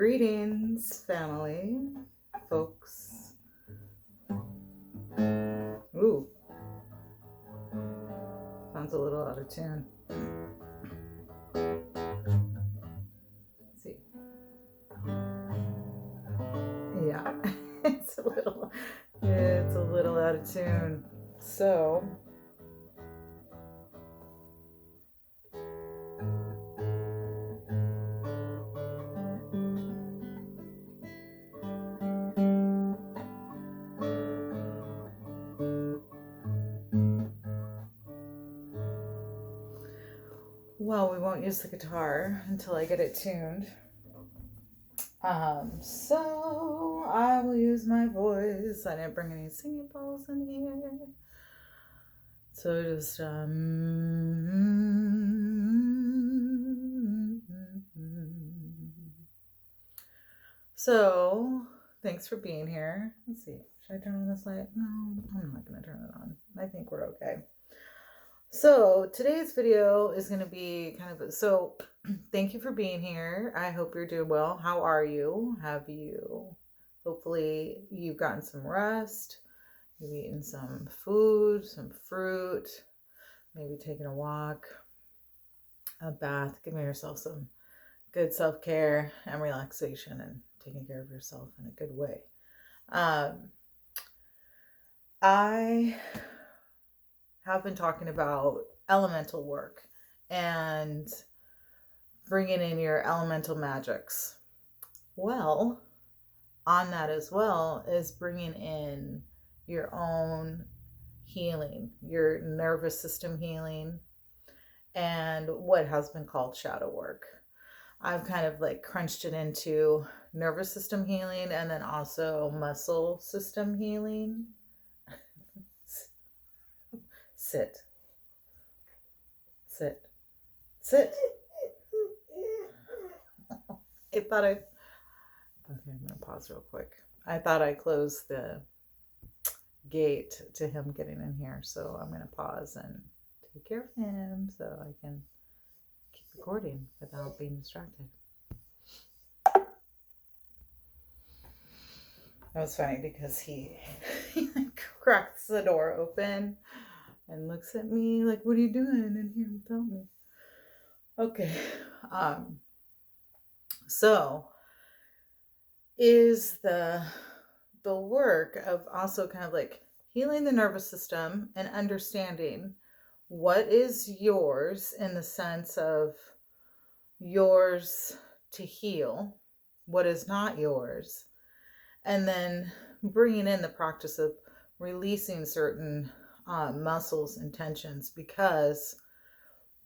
Greetings, family, folks. Ooh, sounds a little out of tune. Let's see. Yeah, it's a little out of tune. So, well, we won't use the guitar until I get it tuned. So I will use my voice. I didn't bring any singing bowls in here. So just So thanks for being here. Let's see. Should I turn on this light? No, I'm not gonna turn it on. I think we're okay. So today's video is going to be thank you for being here. I hope you're doing well. How are you? Hopefully you've gotten some rest, you've eaten some food, some fruit, maybe taken a walk, a bath, giving yourself some good self-care and relaxation and taking care of yourself in a good way. I have been talking about elemental work and bringing in your elemental magics. Well, on that as well is bringing in your own healing, your nervous system healing, and what has been called shadow work. I've kind of like crunched it into nervous system healing and then also muscle system healing. Sit. Okay, I'm gonna pause real quick. I thought I closed the gate to him getting in here, so I'm gonna pause and take care of him so I can keep recording without being distracted. That was funny because he cracks the door open and looks at me like, what are you doing in here without me? Okay. So is the work of also kind of like healing the nervous system and understanding what is yours in the sense of yours to heal, what is not yours, and then bringing in the practice of releasing certain muscles and tensions, because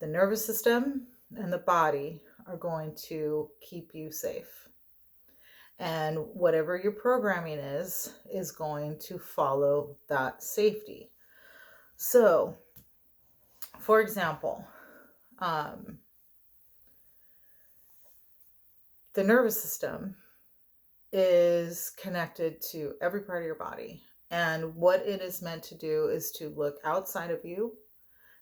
the nervous system and the body are going to keep you safe. And whatever your programming is going to follow that safety. So, for example, the nervous system is connected to every part of your body. And what it is meant to do is to look outside of you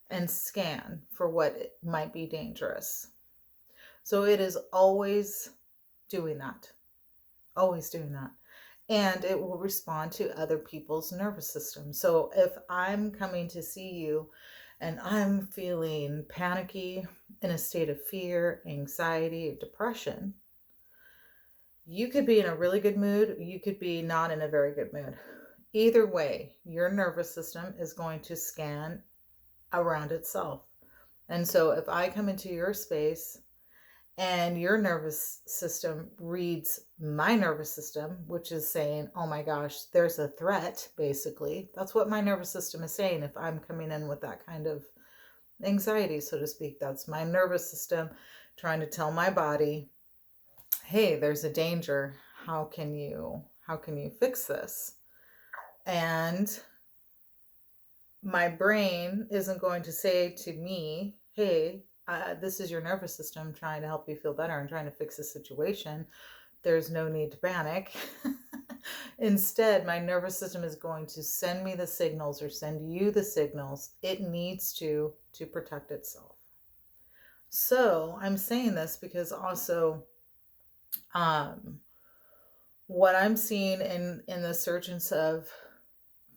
and scan for what might be dangerous. So it is always doing that. Always doing that. And it will respond to other people's nervous system. So if I'm coming to see you and I'm feeling panicky, in a state of fear, anxiety, depression, you could be in a really good mood. You could be not in a very good mood. Either way, your nervous system is going to scan around itself. And so if I come into your space and your nervous system reads my nervous system, which is saying, oh my gosh, there's a threat, basically. That's what my nervous system is saying if I'm coming in with that kind of anxiety, so to speak. That's my nervous system trying to tell my body, hey, there's a danger. How can you fix this? And my brain isn't going to say to me, hey, this is your nervous system trying to help you feel better and trying to fix the situation. There's no need to panic. Instead, my nervous system is going to send me the signals, or send you the signals it needs to protect itself. So I'm saying this because also Um, what I'm seeing in the surgence of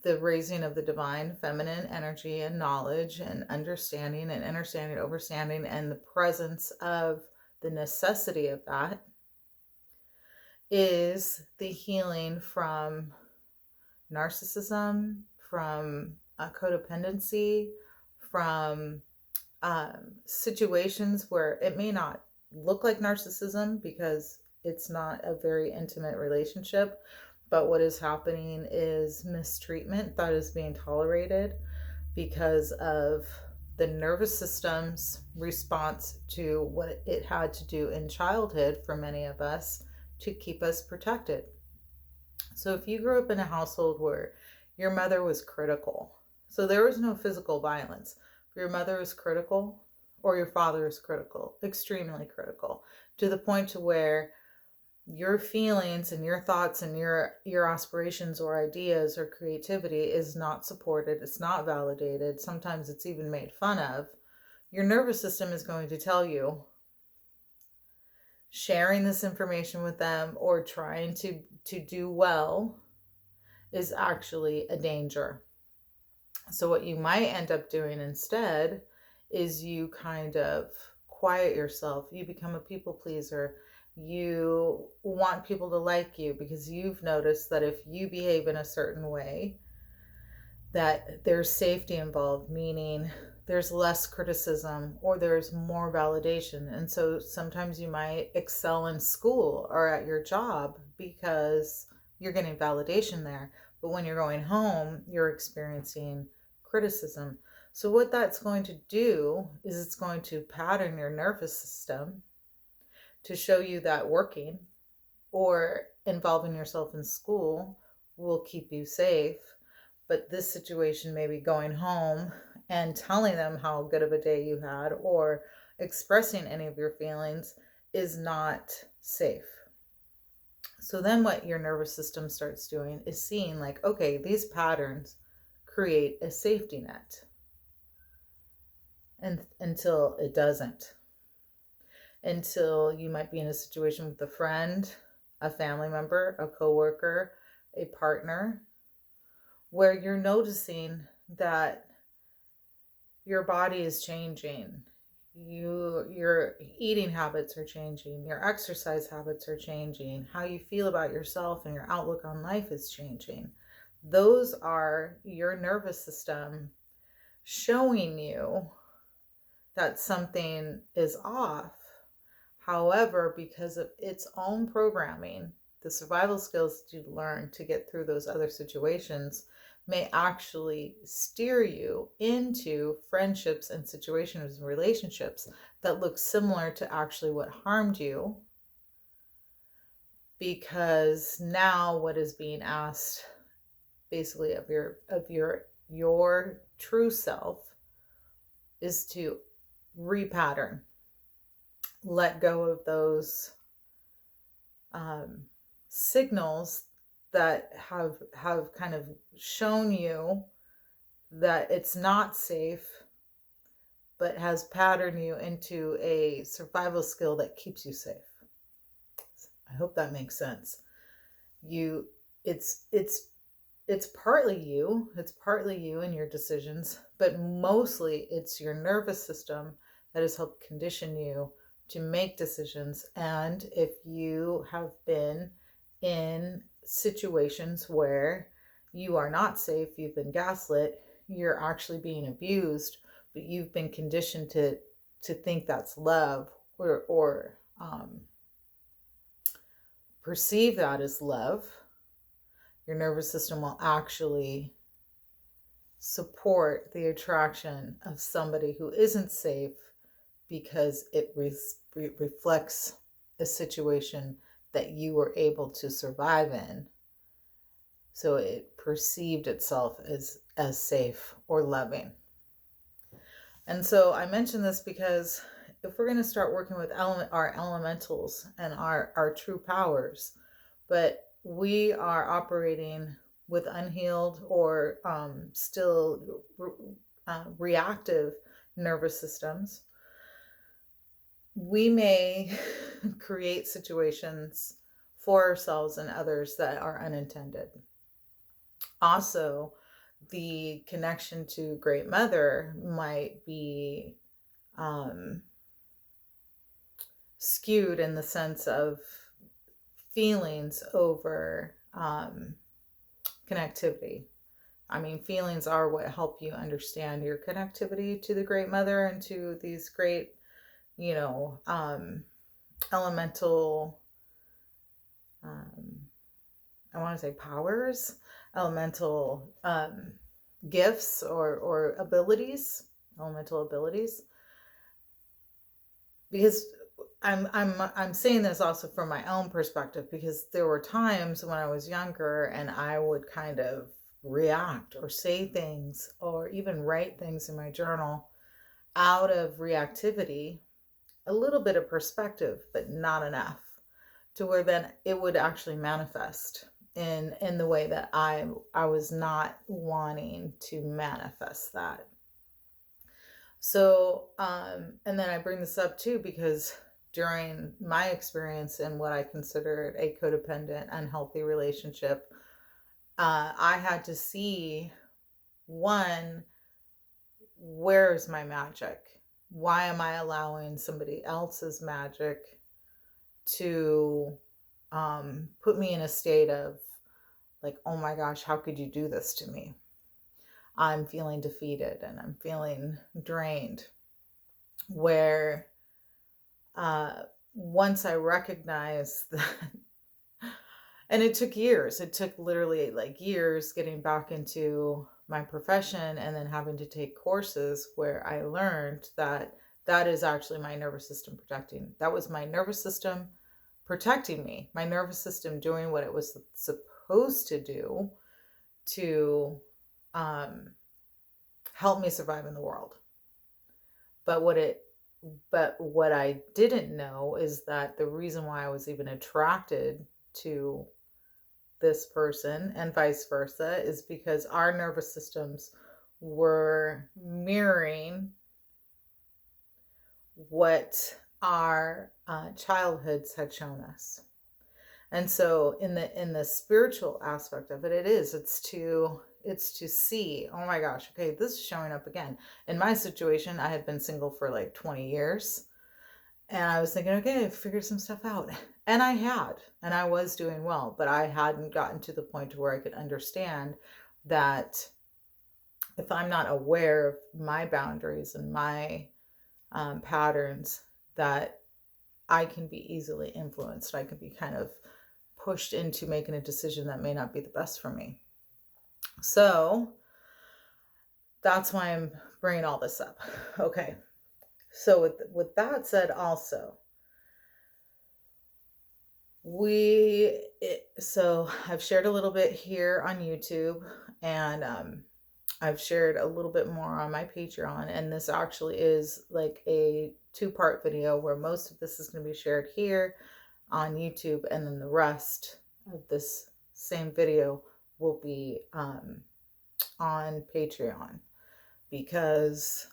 the raising of the divine feminine energy and knowledge and understanding and understanding, overstanding, and the presence of the necessity of that is the healing from narcissism, from codependency, from situations where it may not look like narcissism because it's not a very intimate relationship, but what is happening is mistreatment that is being tolerated because of the nervous system's response to what it had to do in childhood for many of us to keep us protected. So if you grew up in a household where your mother was critical, so there was no physical violence, but your mother was critical or your father is critical, extremely critical, to the point to where your feelings and your thoughts and your aspirations or ideas or creativity is not supported, it's not validated, sometimes it's even made fun of, your nervous system is going to tell you sharing this information with them or trying to do well is actually a danger. So what you might end up doing instead is you kind of quiet yourself. You become a people pleaser. You want people to like you because you've noticed that if you behave in a certain way, that there's safety involved, meaning there's less criticism or there's more validation. And so sometimes you might excel in school or at your job because you're getting validation there. But when you're going home, you're experiencing criticism. So what that's going to do is it's going to pattern your nervous system to show you that working or involving yourself in school will keep you safe. But this situation, maybe going home and telling them how good of a day you had or expressing any of your feelings, is not safe. So then what your nervous system starts doing is seeing like, okay, these patterns create a safety net. And until it doesn't. Until you might be in a situation with a friend, a family member, a coworker, a partner, where you're noticing that your body is changing. Your eating habits are changing. Your exercise habits are changing. How you feel about yourself and your outlook on life is changing. Those are your nervous system showing you that something is off. However, because of its own programming, the survival skills that you learn to get through those other situations may actually steer you into friendships and situations and relationships that look similar to actually what harmed you, because now what is being asked basically of your true self is to repattern, let go of those signals that have kind of shown you that it's not safe, but has patterned you into a survival skill that keeps you safe. I hope that makes sense. It's partly you. It's partly you and your decisions, but mostly it's your nervous system that has helped condition you to make decisions. And if you have been in situations where you are not safe, you've been gaslit, you're actually being abused, but you've been conditioned to think that's love or perceive that as love, your nervous system will actually support the attraction of somebody who isn't safe because it reflects a situation that you were able to survive in. So it perceived itself as safe or loving. And so I mention this because if we're going to start working with our elementals and our true powers, but we are operating with unhealed or still reactive nervous systems, we may create situations for ourselves and others that are unintended. Also, the connection to Great Mother might be um, skewed in the sense of feelings over connectivity. I mean, feelings are what help you understand your connectivity to the Great Mother and to these great, you know, elemental, um, I want to say powers, elemental gifts or abilities, elemental abilities. Because I'm saying this also from my own perspective, because there were times when I was younger and I would kind of react or say things or even write things in my journal out of reactivity, a little bit of perspective, but not enough to where then it would actually manifest in the way that I was not wanting to manifest that. So, and then I bring this up too because during my experience in what I considered a codependent, unhealthy relationship, I had to see, one, where's my magic? Why am I allowing somebody else's magic to put me in a state of like, oh my gosh, how could you do this to me? I'm feeling defeated and I'm feeling drained. Where once I recognized that, and it took years, it took literally like years getting back into my profession and then having to take courses where I learned that that is actually my nervous system protecting. That was my nervous system protecting me, my nervous system doing what it was supposed to do to help me survive in the world. But what I didn't know is that the reason why I was even attracted to this person and vice versa is because our nervous systems were mirroring what our childhoods had shown us. And so in the spiritual aspect of it, it's to see, oh my gosh, okay, this is showing up again. In my situation, I had been single for like 20 years. And I was thinking, okay, I've figured some stuff out. And I had, and I was doing well, but I hadn't gotten to the point to where I could understand that if I'm not aware of my boundaries and my patterns, that I can be easily influenced. I can be kind of pushed into making a decision that may not be the best for me. So that's why I'm bringing all this up. Okay. So with that said, also, so I've shared a little bit here on YouTube, and I've shared a little bit more on my Patreon, and this actually is like a two-part video where most of this is going to be shared here on YouTube, and then the rest of this same video will be on Patreon, because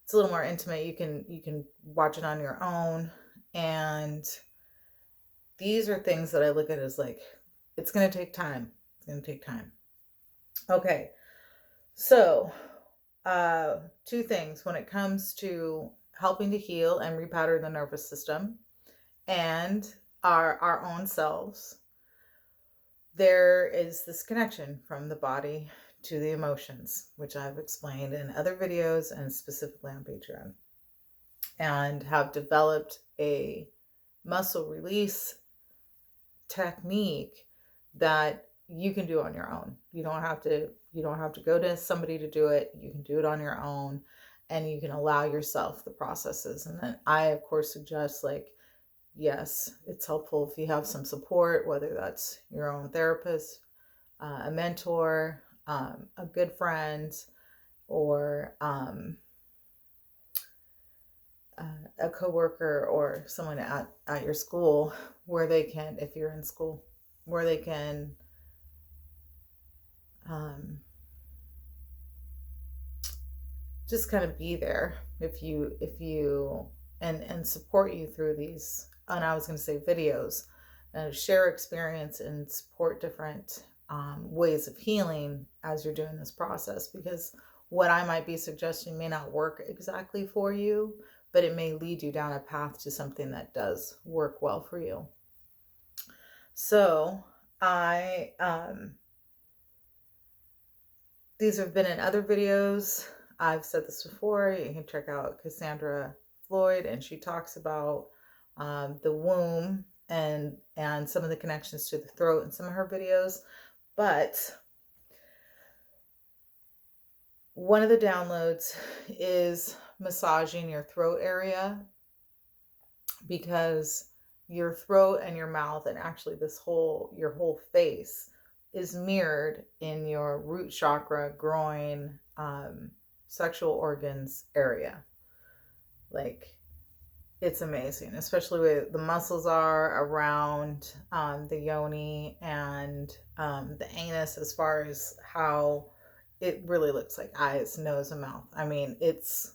it's a little more intimate. You can watch it on your own, and these are things that I look at as like, it's going to take time. It's going to take time. Okay. So, two things when it comes to helping to heal and repattern the nervous system and our own selves. There is this connection from the body to the emotions, which I've explained in other videos and specifically on Patreon, and have developed a muscle release technique that you can do on your own. You don't have to go to somebody to do it. You can do it on your own, and you can allow yourself the processes. And then I of course suggest, like, yes, it's helpful if you have some support, whether that's your own therapist, a mentor, a good friend, or a coworker or someone at your school, where they can, if you're in school, where they can just kind of be there if you and support you through these, and I was going to say videos, share experience and support different ways of healing as you're doing this process, because what I might be suggesting may not work exactly for you, but it may lead you down a path to something that does work well for you. So these have been in other videos. I've said this before. You can check out Cassandra Floyd, and she talks about the womb and some of the connections to the throat in some of her videos. But one of the downloads is massaging your throat area, because your throat and your mouth, and actually your whole face, is mirrored in your root chakra, groin, sexual organs area. Like, it's amazing, especially where the muscles are around the yoni and the anus, as far as how it really looks like eyes, nose, and mouth. I mean, it's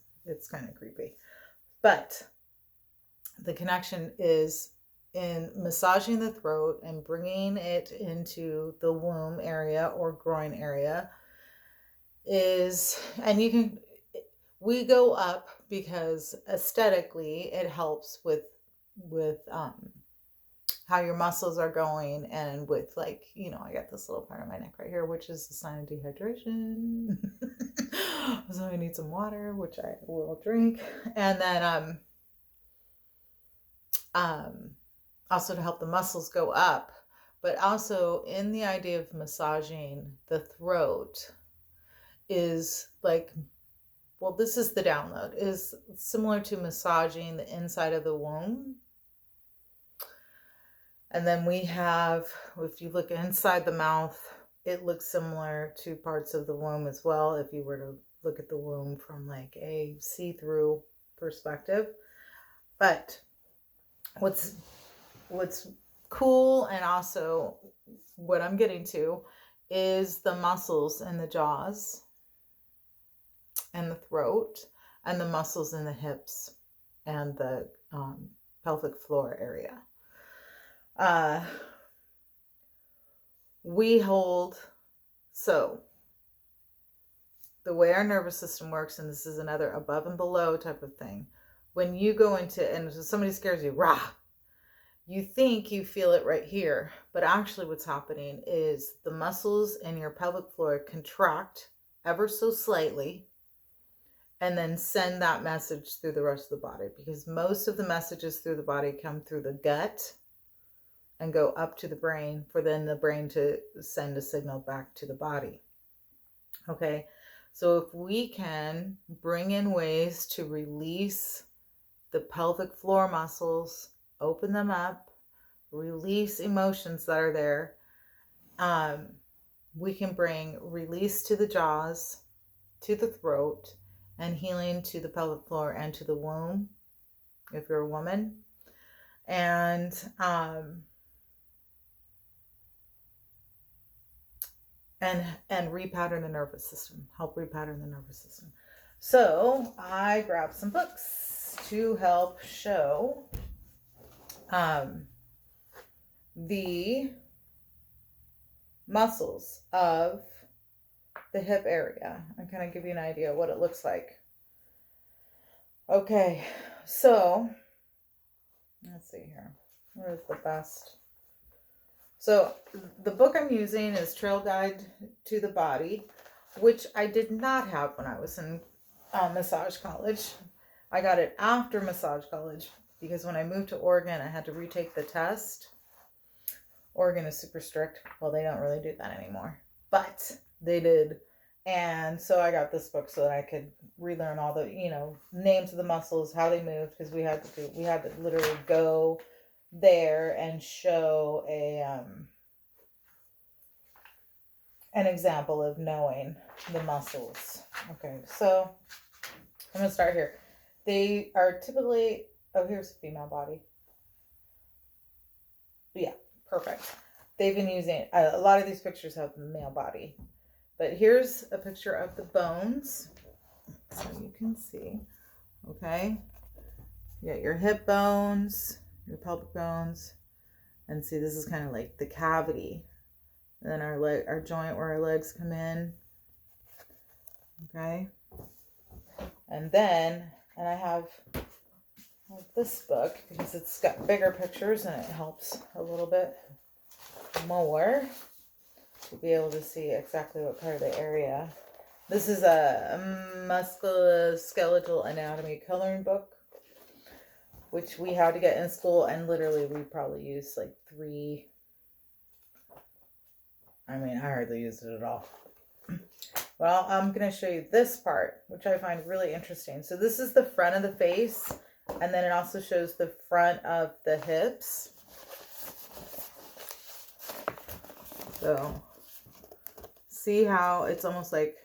kind of creepy. But the connection is in massaging the throat and bringing it into the womb area or groin area we go up because aesthetically it helps with how your muscles are going, and with, like, I got this little part of my neck right here, which is a sign of dehydration. So I need some water, which I will drink. And then also to help the muscles go up, but also in the idea of massaging the throat is like, well, this is the download, is similar to massaging the inside of the womb. And then we have, if you look inside the mouth, it looks similar to parts of the womb as well, if you were to look at the womb from like a see-through perspective. But what's cool, and also what I'm getting to, is the muscles in the jaws and the throat, and the muscles in the hips and the pelvic floor area. We hold, so the way our nervous system works, and this is another above and below type of thing, when you go into, and if somebody scares you, rah, you think you feel it right here, but actually what's happening is the muscles in your pelvic floor contract ever so slightly, and then send that message through the rest of the body, because most of the messages through the body come through the gut and go up to the brain, for then the brain to send a signal back to the body. Okay, so if we can bring in ways to release the pelvic floor muscles, open them up, release emotions that are there, we can bring release to the jaws, to the throat, and healing to the pelvic floor and to the womb, if you're a woman. And repattern the nervous system, help repattern the nervous system. So I grabbed some books to help show the muscles of the hip area and kind of give you an idea of what it looks like. Okay, so let's see here. Where's the best? So the book I'm using is Trail Guide to the Body, which I did not have when I was in massage college. I got it after massage college, because when I moved to Oregon, I had to retake the test. Oregon is super strict. Well, they don't really do that anymore, but they did. And so I got this book so that I could relearn all the, names of the muscles, how they moved, because we had to literally go there and show an example of knowing the muscles. Okay, so I'm going to start here. They are typically, here's a female body. Yeah, perfect. They've been using, a lot of these pictures have the male body. But here's a picture of the bones. So you can see. Okay. You got your hip bones, your pelvic bones, and see, this is kind of like the cavity. And then our joint where our legs come in. Okay. And then, and I have this book because it's got bigger pictures and it helps a little bit more to be able to see exactly what part of the area. This is a musculoskeletal anatomy coloring book, which we had to get in school, and literally we probably used like 3. I mean, I hardly used it at all. Well, I'm going to show you this part, which I find really interesting. So this is the front of the face, and then it also shows the front of the hips. So see how it's almost like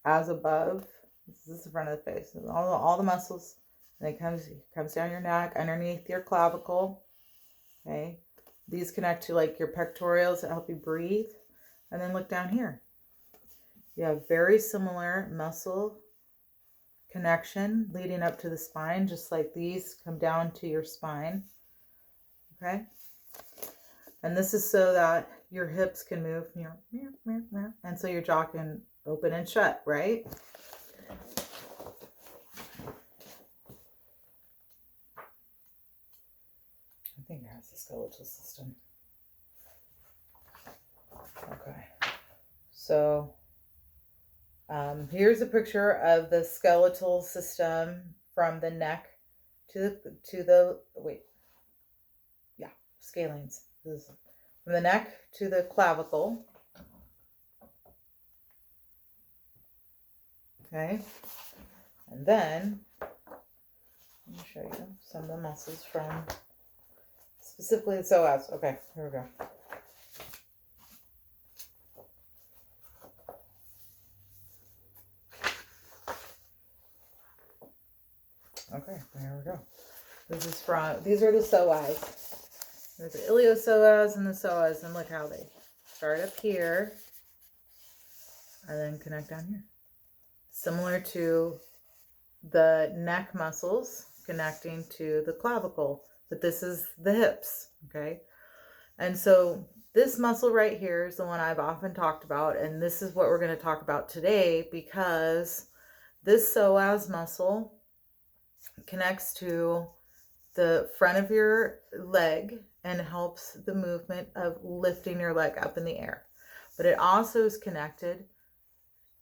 as above. This is the front of the face. All the muscles. And it comes down your neck, underneath your clavicle. Okay. These connect to like your pectorals that help you breathe. And then look down here. You have very similar muscle connection leading up to the spine, just like these come down to your spine. Okay. And this is so that your hips can move, and so your jaw can open and shut, right? I think it has the skeletal system. Okay. So here's a picture of the skeletal system from the neck to the scalenes. This is from the neck to the clavicle. Okay. And then let me show you some of the muscles from specifically the psoas. Okay, here we go. Okay, there we go. These are the psoas. There's the iliopsoas and the psoas, and look how they start up here and then connect down here. Similar to the neck muscles connecting to the clavicle, but this is the hips, okay? And so this muscle right here is the one I've often talked about, and this is what we're going to talk about today, because this psoas muscle connects to the front of your leg and helps the movement of lifting your leg up in the air. But it also is connected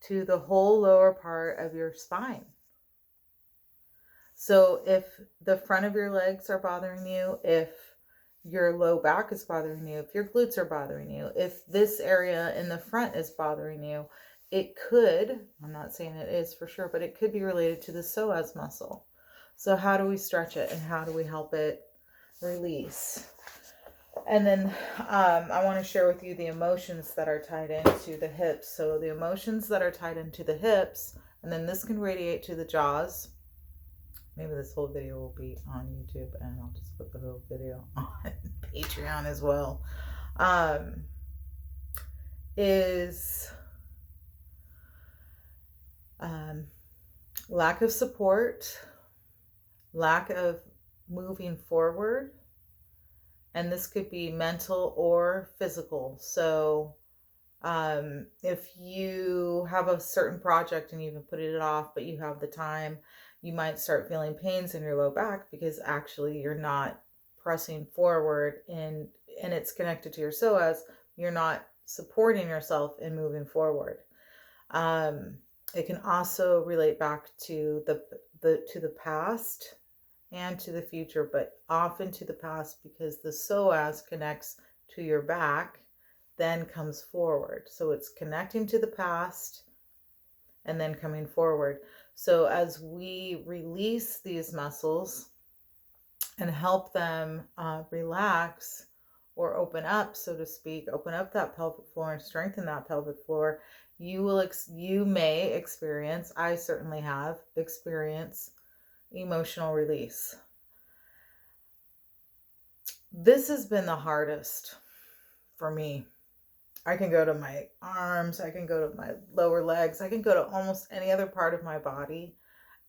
to the whole lower part of your spine. So if the front of your legs are bothering you, if your low back is bothering you, if your glutes are bothering you, if this area in the front is bothering you, it could, I'm not saying it is for sure, but it could be related to the psoas muscle. So how do we stretch it and how do we help it release? And then I want to share with you the emotions that are tied into the hips. So the emotions that are tied into the hips, and then this can radiate to the jaws. Maybe this whole video will be on YouTube, and I'll just put the whole video on Patreon as well. Is lack of support, lack of moving forward, and this could be mental or physical. So if you have a certain project and you've been putting it off, but you have the time, you might start feeling pains in your low back because actually you're not pressing forward, and it's connected to your psoas. You're not supporting yourself in moving forward. It can also relate back to the past and to the future, but often to the past because the psoas connects to your back, then comes forward. So it's connecting to the past and then coming forward. So as we release these muscles and help them relax or open up, so to speak, open up that pelvic floor and strengthen that pelvic floor, you may experience, I certainly have experienced, emotional release. This has been the hardest for me. I can go to my arms, I can go to my lower legs, I can go to almost any other part of my body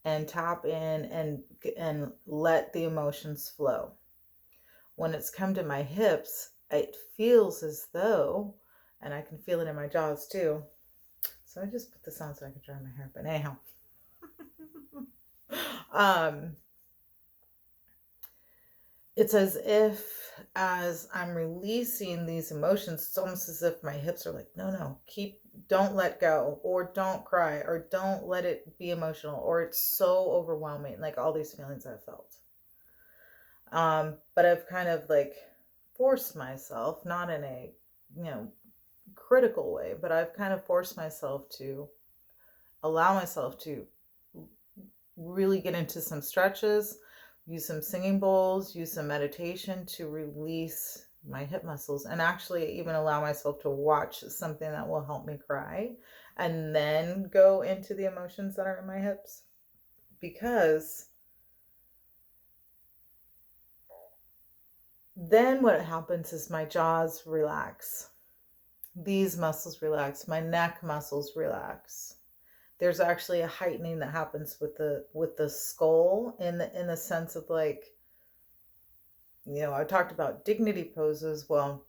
and tap in and let the emotions flow. When it's come to my hips, it feels as though, and I can feel it in my jaws too. So I just put this on so I can dry my hair. But anyhow, it's as if as I'm releasing these emotions, it's almost as if my hips are like, no, don't let go, or don't cry, or don't let it be emotional, or it's so overwhelming, like all these feelings I've felt. But I've kind of like forced myself, not in a, critical way, but I've kind of forced myself to allow myself to really get into some stretches, use some singing bowls, use some meditation to release my hip muscles, and actually even allow myself to watch something that will help me cry, and then go into the emotions that are in my hips. Because then what happens is my jaws relax, these muscles relax, my neck muscles relax. There's actually a heightening that happens with the skull in the sense of like, I talked about dignity poses. Well,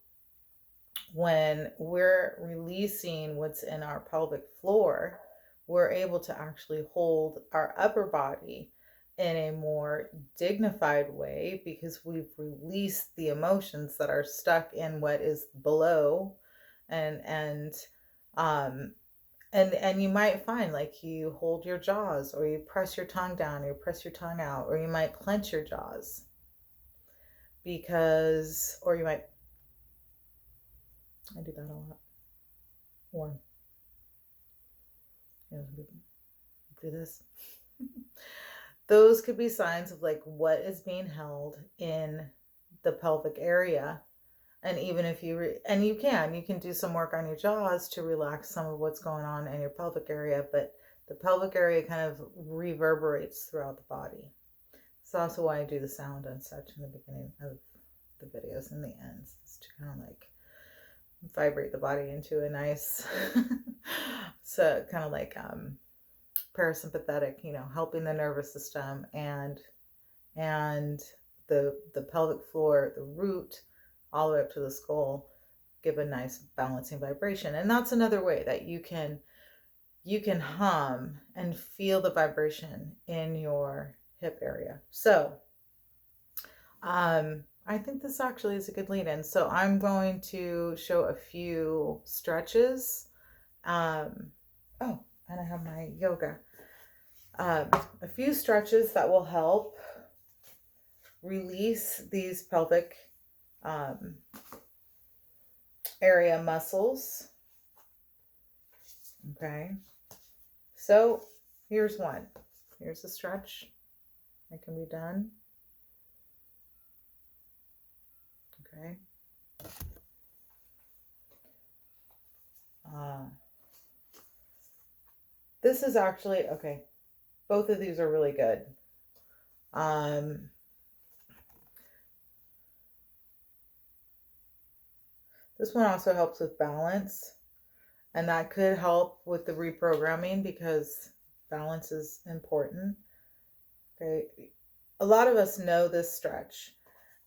when we're releasing what's in our pelvic floor, we're able to actually hold our upper body in a more dignified way because we've released the emotions that are stuck in what is below. And you might find like you hold your jaws, or you press your tongue down, or you press your tongue out, or you might clench your jaws or you might, I do that a lot, or do this. Those could be signs of like what is being held in the pelvic area. And even if you can do some work on your jaws to relax some of what's going on in your pelvic area, but the pelvic area kind of reverberates throughout the body. It's also why I do the sound and such in the beginning of the videos and the ends, is to kind of like vibrate the body into a nice so kind of like parasympathetic, helping the nervous system and the pelvic floor, the root, all the way up to the skull, give a nice balancing vibration. And that's another way that you can hum and feel the vibration in your hip area. So I think this actually is a good lead in. So I'm going to show a few stretches. And I have my yoga. A few stretches that will help release these pelvic area muscles. Okay. So here's one. Here's a stretch that can be done. Okay. This is actually, okay, both of these are really good. This one also helps with balance, and that could help with the reprogramming because balance is important. Okay. A lot of us know this stretch.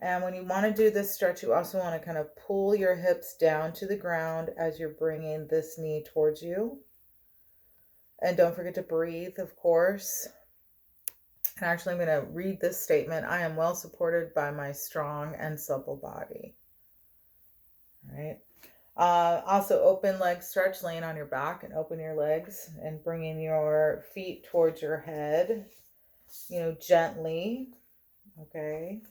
And when you want to do this stretch, you also want to kind of pull your hips down to the ground as you're bringing this knee towards you. And don't forget to breathe, of course. And actually, I'm going to read this statement. I am well supported by my strong and supple body. All right. Also, open leg stretch, laying on your back, and open your legs and bringing your feet towards your head, gently. Okay.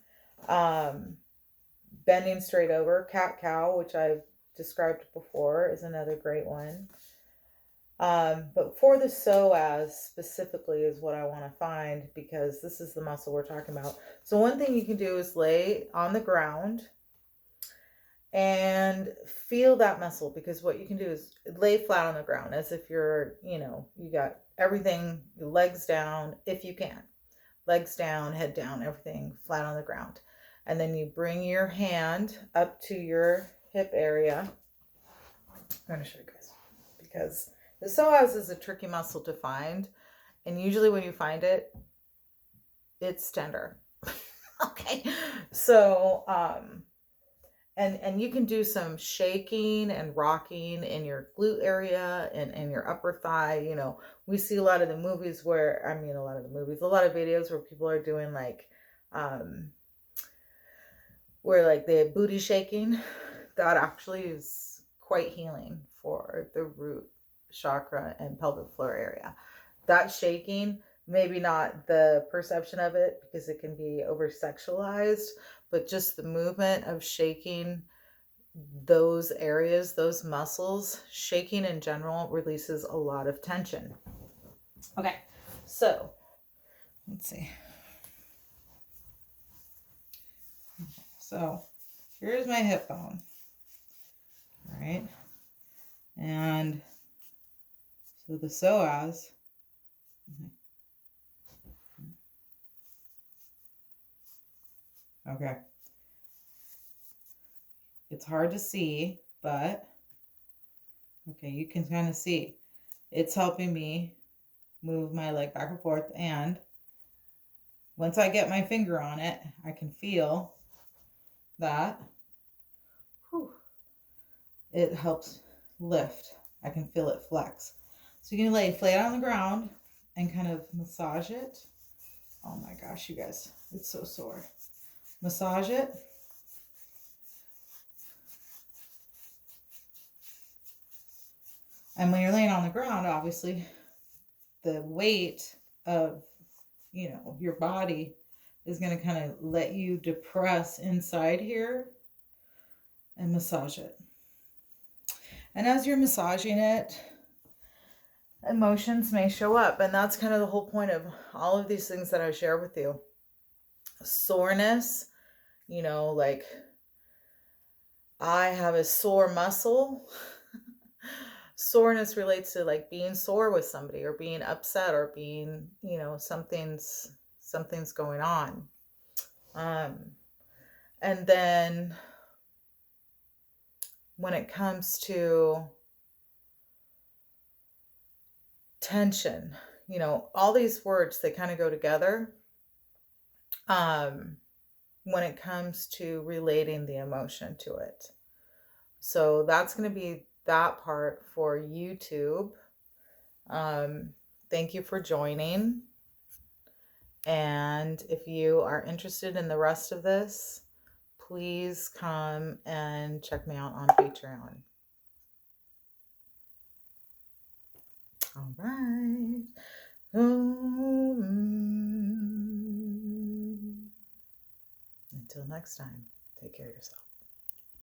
Bending straight over, cat cow, which I've described before, is another great one. But for the psoas specifically is what I want to find, because this is the muscle we're talking about. So one thing you can do is lay on the ground and feel that muscle, because what you can do is lay flat on the ground as if you're, you got everything, legs down, if you can. Legs down, head down, everything flat on the ground. And then you bring your hand up to your hip area. I'm going to show you guys, because the psoas is a tricky muscle to find, and usually when you find it, it's tender. Okay, so and you can do some shaking and rocking in your glute area and your upper thigh. You know, we see a lot of the movies where, I mean, a lot of videos where people are doing like where like the booty shaking. That actually is quite healing for the root chakra and pelvic floor area. That shaking, maybe not the perception of it because it can be over sexualized, but just the movement of shaking those areas, those muscles, shaking in general releases a lot of tension. Okay, so let's see. So here's my hip bone. All right. And so the psoas. Okay. It's hard to see, but okay, you can kind of see. It's helping me move my leg back and forth, and once I get my finger on it, I can feel that it helps lift. I can feel it flex. So you can lay flat on the ground and kind of massage it. Oh my gosh, you guys, it's so sore. Massage it. And when you're laying on the ground, obviously, the weight of, you know, your body is going to kind of let you depress inside here and massage it. And as you're massaging it, emotions may show up. And that's kind of the whole point of all of these things that I share with you. Soreness, you know, like I have a sore muscle. Soreness relates to like being sore with somebody or being upset or being, you know, something's going on. And then when it comes to tension, you know, all these words, they kind of go together. When it comes to relating the emotion to it. So that's going to be that part for YouTube. Thank you for joining. And if you are interested in the rest of this, please come and check me out on Patreon. All right. Until next time, take care of yourself.